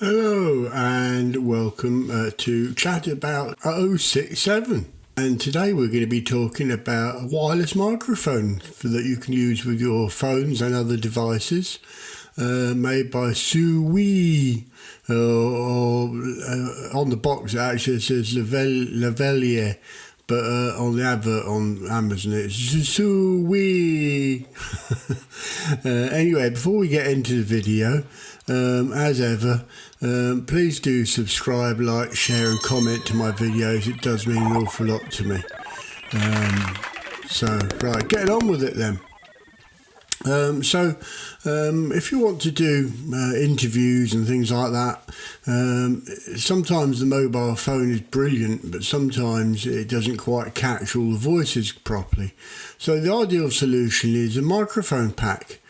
Hello and welcome to Chat About 067. And today we're going to be talking about a wireless microphone that you can use with your phones and other devices, made by SUUWEE. On the box it actually says Lavalier, but on the advert on Amazon it's SUUWEE. Anyway, before we get into the video, as ever, please do subscribe, like, share and comment to my videos. It does mean an awful lot to me. Right, getting on with it then. If you want to do interviews and things like that, sometimes the mobile phone is brilliant, but sometimes it doesn't quite catch all the voices properly. So the ideal solution is a microphone pack,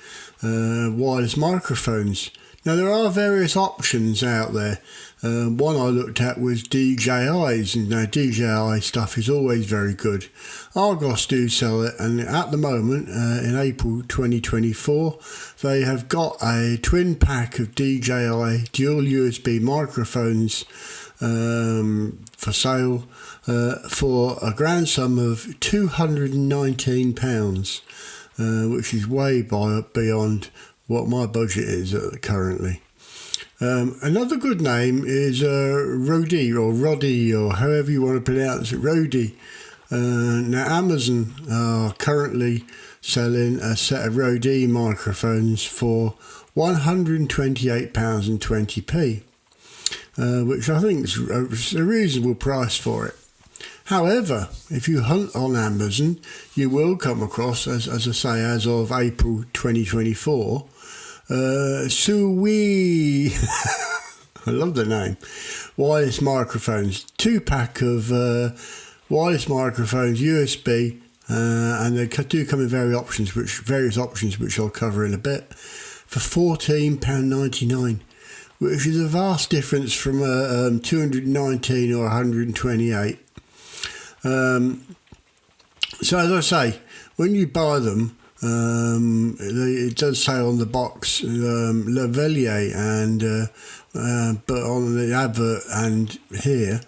wireless microphones. Now there are various options out there. One I looked at was DJI's, and now DJI stuff is always very good. Argos do sell it, and at the moment, in April 2024, they have got a twin pack of DJI dual USB microphones for sale for a grand sum of £219, which is way beyond what my budget is currently. Another good name is Rode or Roddy, or however you want to pronounce it, Rode. Now Amazon are currently selling a set of Rode microphones for £128.20, which I think is a reasonable price for it. However, if you hunt on Amazon, you will come across, as I say, as of April 2024, SUUWEE, I love the name, wireless microphones, 2-pack of wireless microphones, USB, and they do come in various options which I'll cover in a bit, for £14.99, which is a vast difference from 219 or 128. So as I say, when you buy them, it does say on the box Lavalier, and but on the advert and here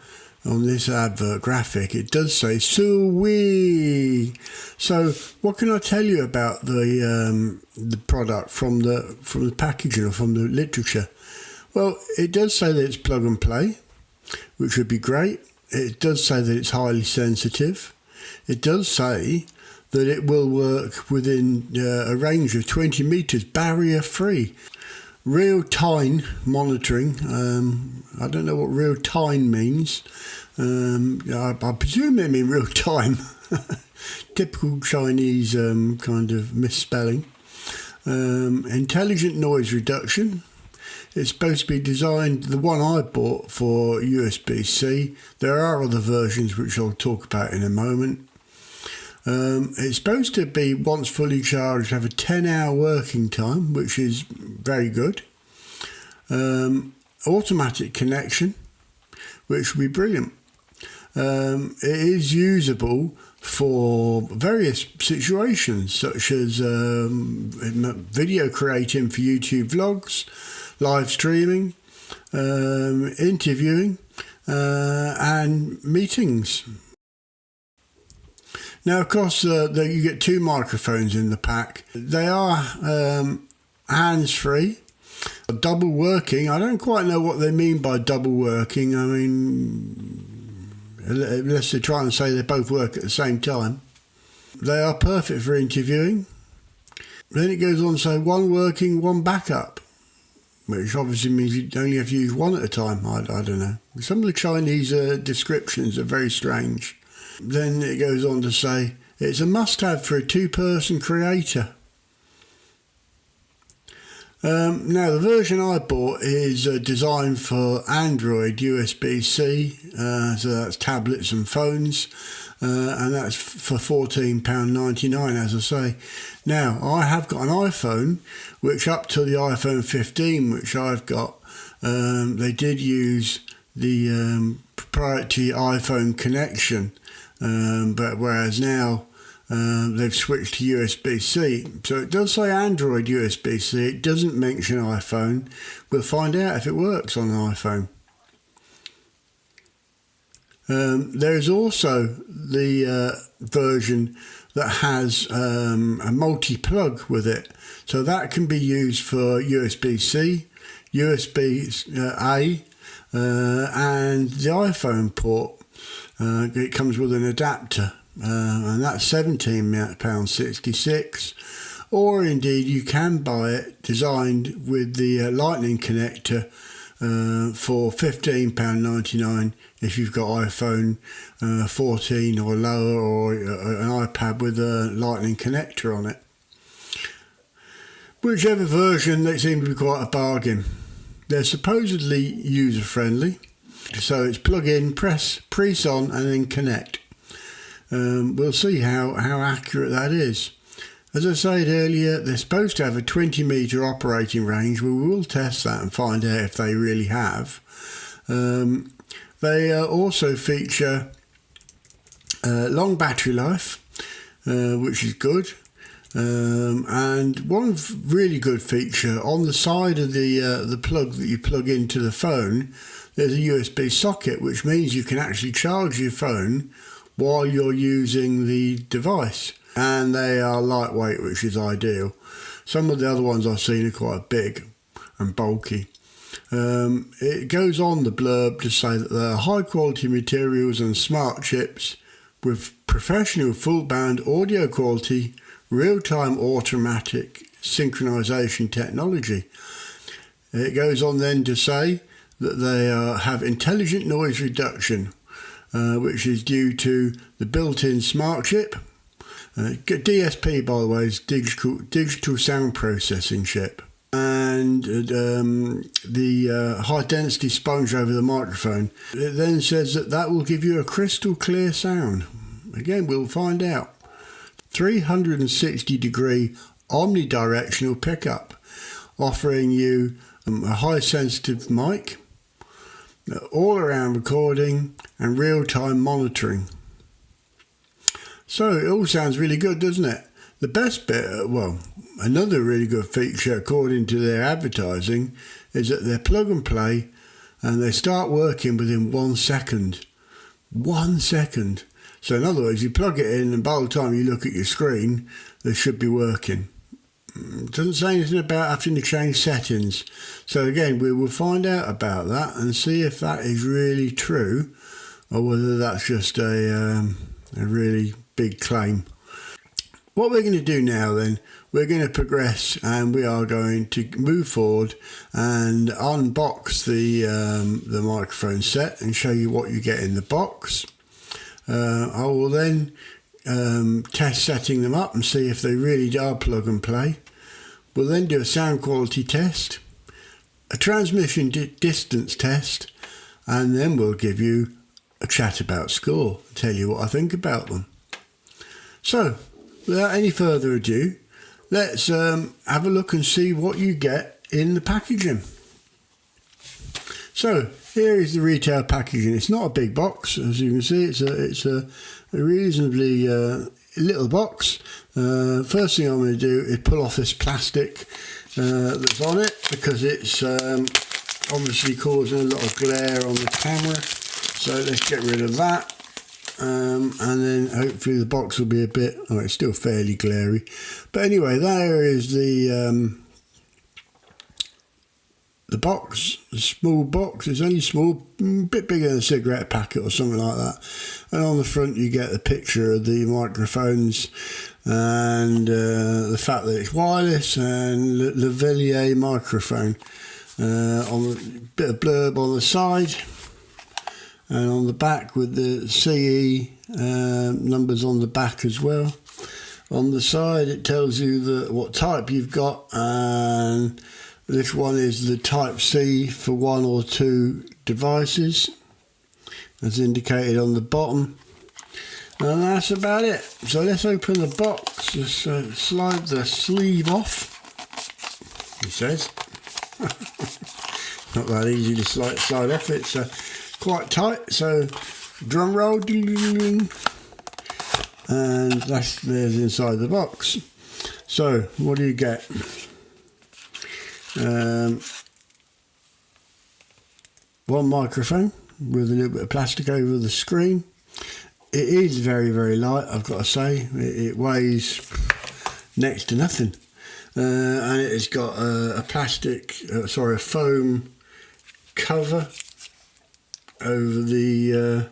on this advert graphic it does say SUUWEE. So what can I tell you about the product from the packaging or from the literature? Well, it does say that it's plug and play, which would be great. It does say that it's highly sensitive. It does say that it will work within a range of 20 metres, barrier-free. Real-time monitoring. I don't know what real-time means. I presume they mean real-time. Typical Chinese kind of misspelling. Intelligent noise reduction. It's supposed to be designed, the one I bought, for USB-C. There are other versions which I'll talk about in a moment. It's supposed to be, once fully charged, have a 10-hour working time, which is very good. Automatic connection, which would be brilliant. It is usable for various situations, such as video creating for YouTube vlogs, live streaming, interviewing, and meetings. Now, of course, you get 2 microphones in the pack. They are hands-free, double working. I don't quite know what they mean by double working. I mean, unless they try and say they both work at the same time. They are perfect for interviewing. Then it goes on to say 1 working, 1 backup, which obviously means you only have to use 1 at a time. I don't know. Some of the Chinese descriptions are very strange. Then it goes on to say it's a must-have for a 2-person creator. Now the version I bought is designed for Android USB-C, so that's tablets and phones, and that's for £14.99, as I say. Now I have got an iPhone, which up to the iPhone 15, which I've got, they did use the proprietary iPhone connection, but whereas now they've switched to USB-C. So it does say Android USB-C. It doesn't mention iPhone. We'll find out if it works on an iPhone. There is also the version that has a multi-plug with it. So that can be used for USB-C, USB-A, and the iPhone port. It comes with an adapter, and that's £17.66. Or indeed you can buy it designed with the lightning connector for £15.99 if you've got iPhone 14 or lower, or an iPad with a lightning connector on it. Whichever version, they seem to be quite a bargain. They're supposedly user-friendly, so it's plug in, press on, and then connect. We'll see how accurate that is. As I said earlier, they're supposed to have a 20-metre operating range. We will test that and find out if they really have. They also feature long battery life, which is good. And one really good feature, on the side of the plug that you plug into the phone, there's a USB socket, which means you can actually charge your phone while you're using the device. And they are lightweight, which is ideal. Some of the other ones I've seen are quite big and bulky. It goes on the blurb to say that they're high quality materials and smart chips with professional full band audio quality, real-time automatic synchronization technology. It goes on then to say that they have intelligent noise reduction, which is due to the built-in smart chip. DSP, by the way, is digital sound processing chip. And the high-density sponge over the microphone. It then says that will give you a crystal clear sound. Again, we'll find out. 360-degree omnidirectional pickup, offering you a high-sensitive mic, all-around recording, and real-time monitoring. So it all sounds really good, doesn't it? The best bit, well, another really good feature according to their advertising, is that they're plug and play and they start working within 1 second. 1 second. So in other words, you plug it in and by the time you look at your screen, they should be working. It doesn't say anything about having to change settings. So again, we will find out about that and see if that is really true or whether that's just a really big claim. What we're going to do now then, we're going to progress and we are going to move forward and unbox the microphone set and show you what you get in the box. I will then test setting them up and see if they really are plug and play. We'll then do a sound quality test, a transmission distance test, and then we'll give you a chat about score, tell you what I think about them. So, without any further ado, let's have a look and see what you get in the packaging. So, here is the retail packaging. It's not a big box, as you can see. It's a reasonably little box. First thing I'm going to do is pull off this plastic that's on it, because it's obviously causing a lot of glare on the camera. So let's get rid of that. And then hopefully the box will be a bit, it's still fairly glary, but anyway, there is the box, the small box. It's only small, a bit bigger than a cigarette packet or something like that, and on the front you get a picture of the microphones and the fact that it's wireless and Lavalier microphone, on a bit of blurb on the side. And on the back with the CE numbers on the back as well. On the side it tells you what type you've got, and this one is the type C for 1 or 2 devices, as indicated on the bottom. And that's about it. So let's open the box. Just slide the sleeve off, he says. Not that easy to slide off. It's quite tight, so drum roll. and there's inside the box. So what do you get? One microphone with a little bit of plastic over the screen. It is very, very light, I've got to say. It weighs next to nothing. And it's got a foam cover over the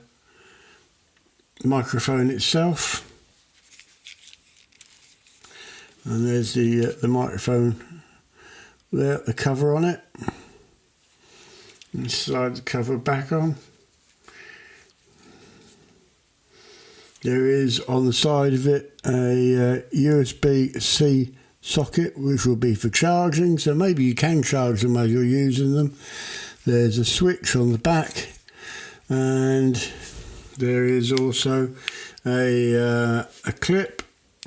microphone itself. And there's the microphone there, the cover on it. And slide the cover back on. There is on the side of it a USB-C socket, which will be for charging, so maybe you can charge them as you're using them. There's a switch on the back, and there is also a clip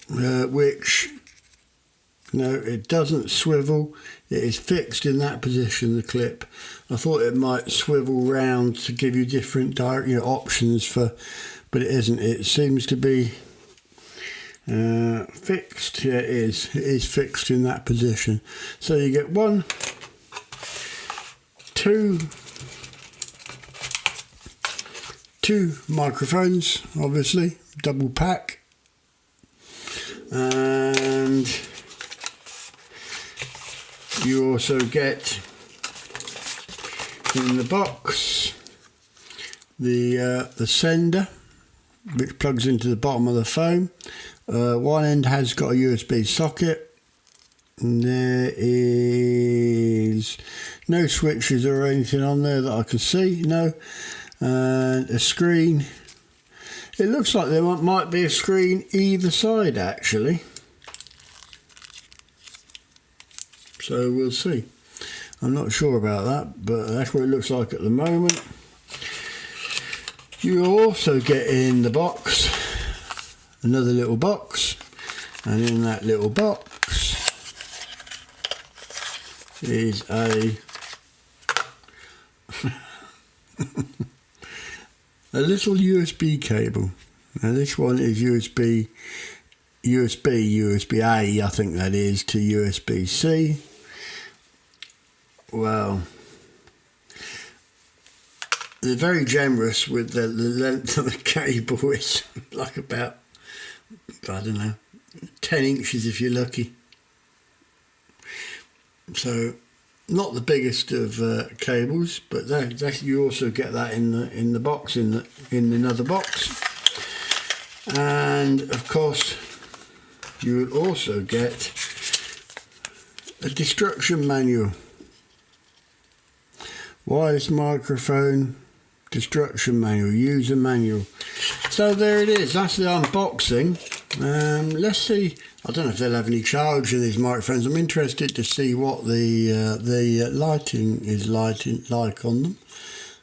which, no, it doesn't swivel. It is fixed in that position, the clip. I thought it might swivel round to give you different options for, but it isn't. It seems to be fixed. Yeah, it is. It is fixed in that position. So you get two microphones, obviously, double pack, and you also get in the box the sender, which plugs into the bottom of the phone. One end has got a USB socket, and there is no switches or anything on there that I can see, no. And a screen. It looks like there might be a screen either side, actually. So we'll see. I'm not sure about that, but that's what it looks like at the moment. You also get in the box another little box, and in that little box is a a little USB cable. Now this one is USB-A, I think that is, to USB-C. Well, they're very generous with the length of the cable. It's like about, I don't know, 10 inches if you're lucky. So not the biggest of cables, but that you also get that in the box, in another box. And of course you will also get a destruction manual. Wireless microphone destruction manual, user manual. So there it is, that's the unboxing. Let's see, I don't know if they'll have any charge in these microphones. I'm interested to see what the lighting is like on them.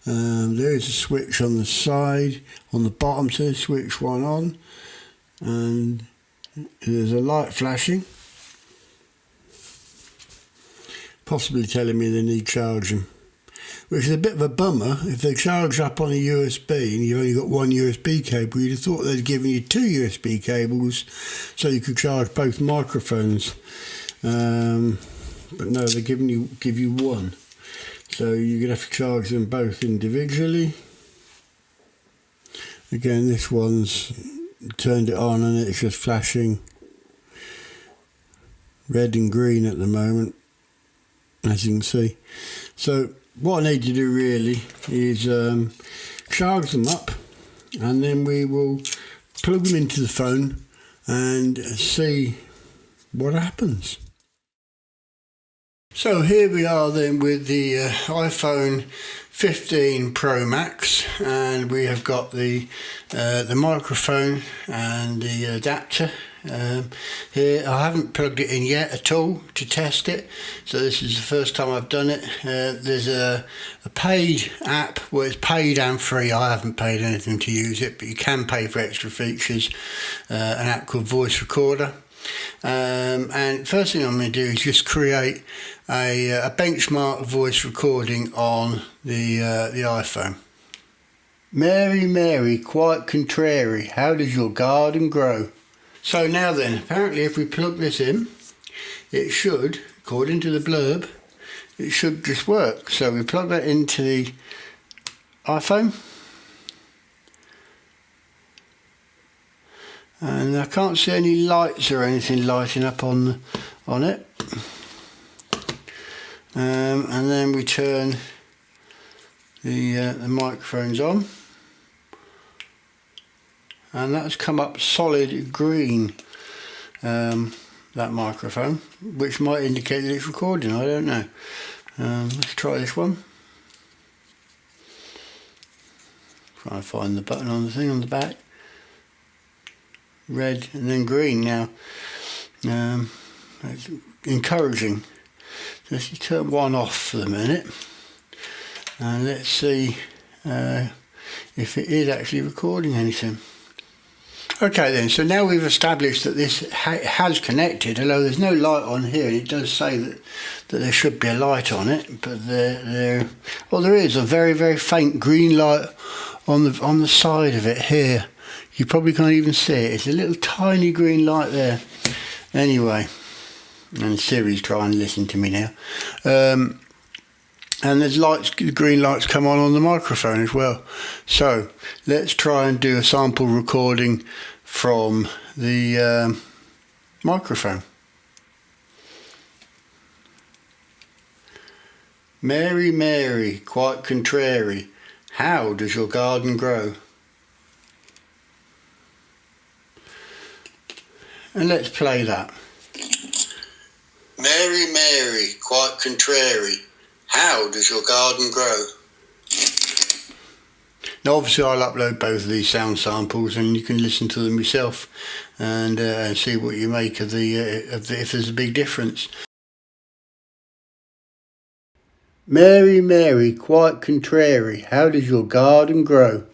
There is a switch on the side, on the bottom, so switch one on, and there's a light flashing, possibly telling me they need charging, which is a bit of a bummer. If they charge up on a USB and you've only got one USB cable, you'd have thought they'd given you two USB cables so you could charge both microphones, but no, they give you one, so you're gonna have to charge them both individually. Again, this one's turned it on and it's just flashing red and green at the moment, as you can see. So what I need to do really is charge them up, and then we will plug them into the phone and see what happens. So here we are then with the iPhone 15 Pro Max, and we have got the microphone and the adapter here. I haven't plugged it in yet at all to test it, so this is the first time I've done it. There's a paid app, well, it's paid and free. I haven't paid anything to use it, but you can pay for extra features. An app called Voice Recorder. And first thing I'm going to do is just create a benchmark voice recording on the iPhone. Mary, Mary, quite contrary, how does your garden grow? So now then, apparently if we plug this in, it should, according to the blurb, it should just work. So we plug that into the iPhone. And I can't see any lights or anything lighting up on it. And then we turn the microphones on, and that's come up solid green, that microphone, which might indicate that it's recording. I don't know. Let's try this one. Try and find the button on the thing on the back. Red and then green. Now that's encouraging. Let's turn one off for the minute, and let's see if it is actually recording anything. Okay then, so now we've established that this has connected, although there's no light on here. It does say that there should be a light on it, but there is a very, very faint green light on the side of it here. You probably can't even see it. It's a little tiny green light there. Anyway, and Siri's trying to listen to me now. And there's green lights come on the microphone as well. So let's try and do a sample recording from the microphone. Mary, Mary, quite contrary, how does your garden grow? And let's play that. Mary, Mary, quite contrary, how does your garden grow? Now obviously I'll upload both of these sound samples and you can listen to them yourself and see what you make of if there's a big difference. Mary, Mary, quite contrary, how does your garden grow?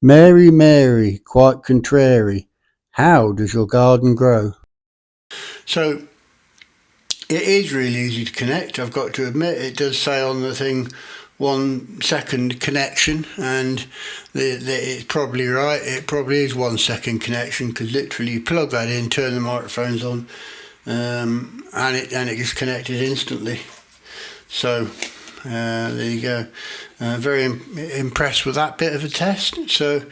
Mary, Mary, quite contrary, how does your garden grow? So it is really easy to connect. I've got to admit, it does say on the thing 1 second connection, and it's probably right. It probably is 1 second connection, because literally you plug that in, turn the microphones on, and it gets connected instantly. So there you go. Very impressed with that bit of a test. So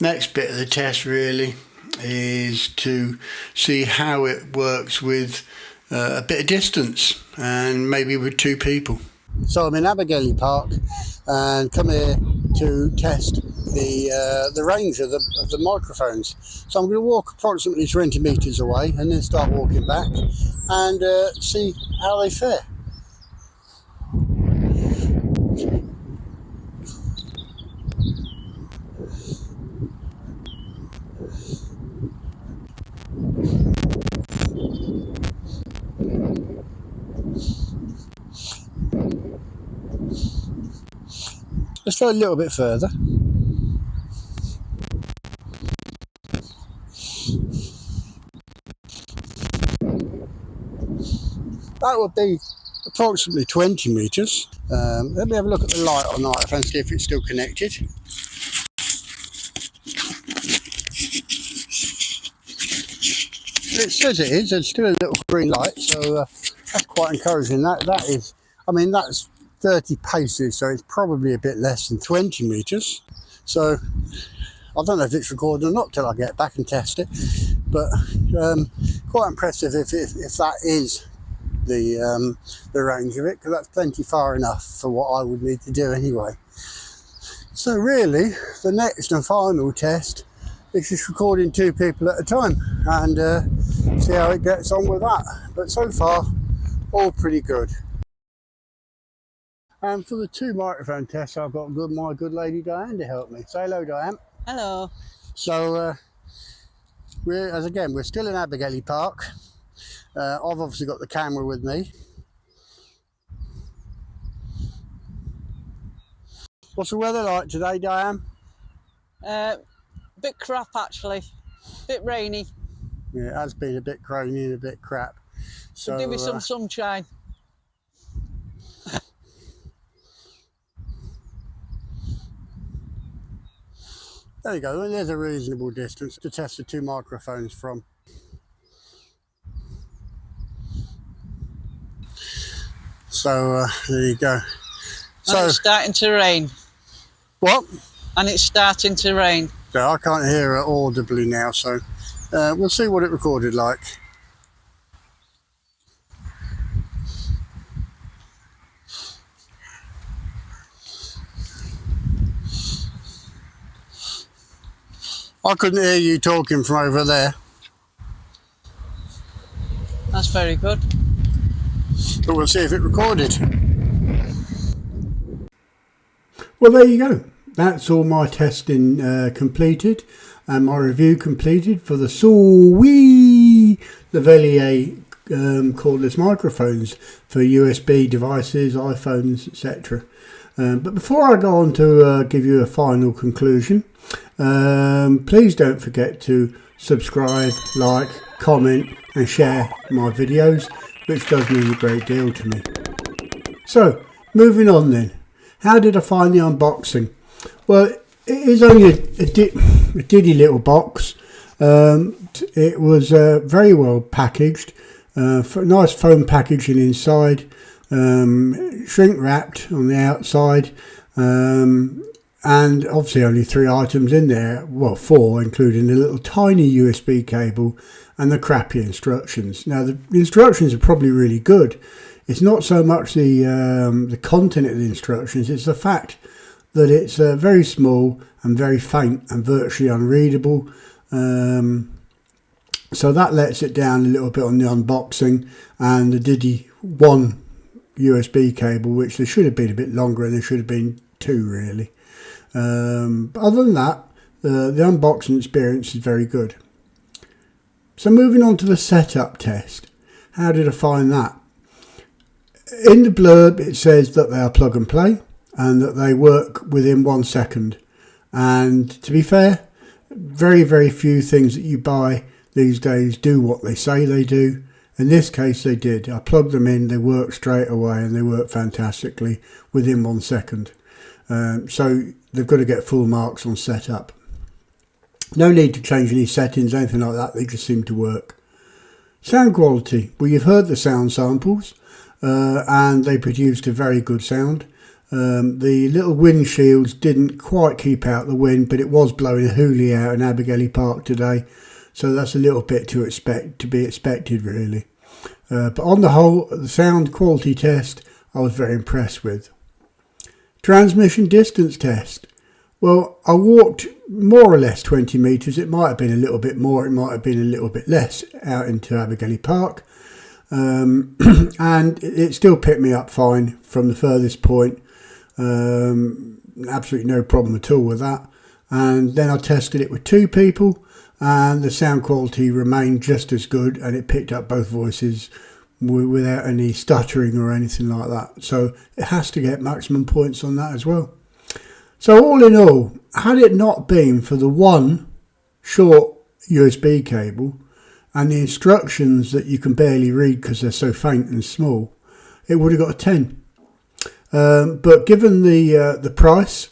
next bit of the test really is to see how it works with a bit of distance, and maybe with 2 people. So I'm in Lavalier Park and come here to test the range of the microphones. So I'm going to walk approximately 20 metres away and then start walking back and see how they fare. Let's go a little bit further. That would be approximately 20 metres. Let me have a look at the light on the microphone, see if it's still connected. It says it is. There's still a little green light, so that's quite encouraging. That is, I mean, that's 30 paces, so it's probably a bit less than 20 metres. So I don't know if it's recorded or not till I get back and test it, but quite impressive if that is the range of it, because that's plenty far enough for what I would need to do anyway. So really, the next and final test is just recording 2 people at a time and see how it gets on with that. But so far, all pretty good. And for the 2 microphone tests, I've got my good lady Diane to help me. Say hello, Diane. Hello. So we're still in Lavalier Park. I've obviously got the camera with me. What's the weather like today, Diane? Bit crap actually. Bit rainy. Yeah, it has been a bit rainy and a bit crap. So give me some sunshine. There you go, and there's a reasonable distance to test the two microphones from. So there you go. And it's starting to rain. What? And it's starting to rain. So I can't hear it audibly now, so we'll see what it recorded like. I couldn't hear you talking from over there. That's very good. But we'll see if it recorded. Well, there you go. That's all my testing completed and my review completed for the SUUWEE Lavalier cordless microphones for USB devices, iPhones, etc. But before I go on to give you a final conclusion, please don't forget to subscribe, like, comment and share my videos, which does mean a great deal to me. So, moving on then. How did I find the unboxing? Well, it is only a diddy little box. It was very well packaged, nice foam packaging inside, shrink wrapped on the outside, and obviously only 3 items in there, well 4, including a little tiny USB cable and the crappy instructions. Now the instructions are probably really good. It's not so much the content of the instructions, it's the fact that it's very small and very faint and virtually unreadable. So that lets it down a little bit on the unboxing, and the Diddy 1 USB cable, which there should have been a bit longer and there should have been 2 really. But other than that, the unboxing experience is very good. So moving on to the setup test. How did I find that? In the blurb it says that they are plug and play and that they work within 1 second. And to be fair, very, very few things that you buy these days do what they say they do. In this case they did. I plugged them in, they work straight away and they work fantastically within 1 second. So they've got to get full marks on setup. No need to change any settings, anything like that, they just seem to work. Sound quality, well you've heard the sound samples and they produced a very good sound. The little windshields didn't quite keep out the wind, but it was blowing a hoolie out in Abergele Park today, so that's a little bit to be expected really. But on the whole, the sound quality test I was very impressed with. Transmission distance test. Well, I walked more or less 20 metres. It might have been a little bit more, it might have been a little bit less out into Abergele Park. And it still picked me up fine from the furthest point. Absolutely no problem at all with that. And then I tested it with 2 people and the sound quality remained just as good, and it picked up both voices without any stuttering or anything like that. So it has to get maximum points on that as well. So all in all, had it not been for the 1 short USB cable and the instructions that you can barely read because they're so faint and small, it would have got a 10. But given the price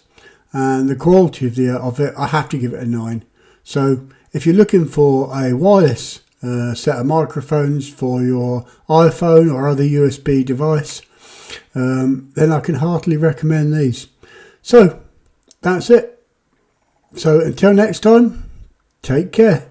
and the quality of it, I have to give it a 9. So if you're looking for a wireless set of microphones for your iPhone or other USB device, then I can heartily recommend these. So that's it. So until next time, take care.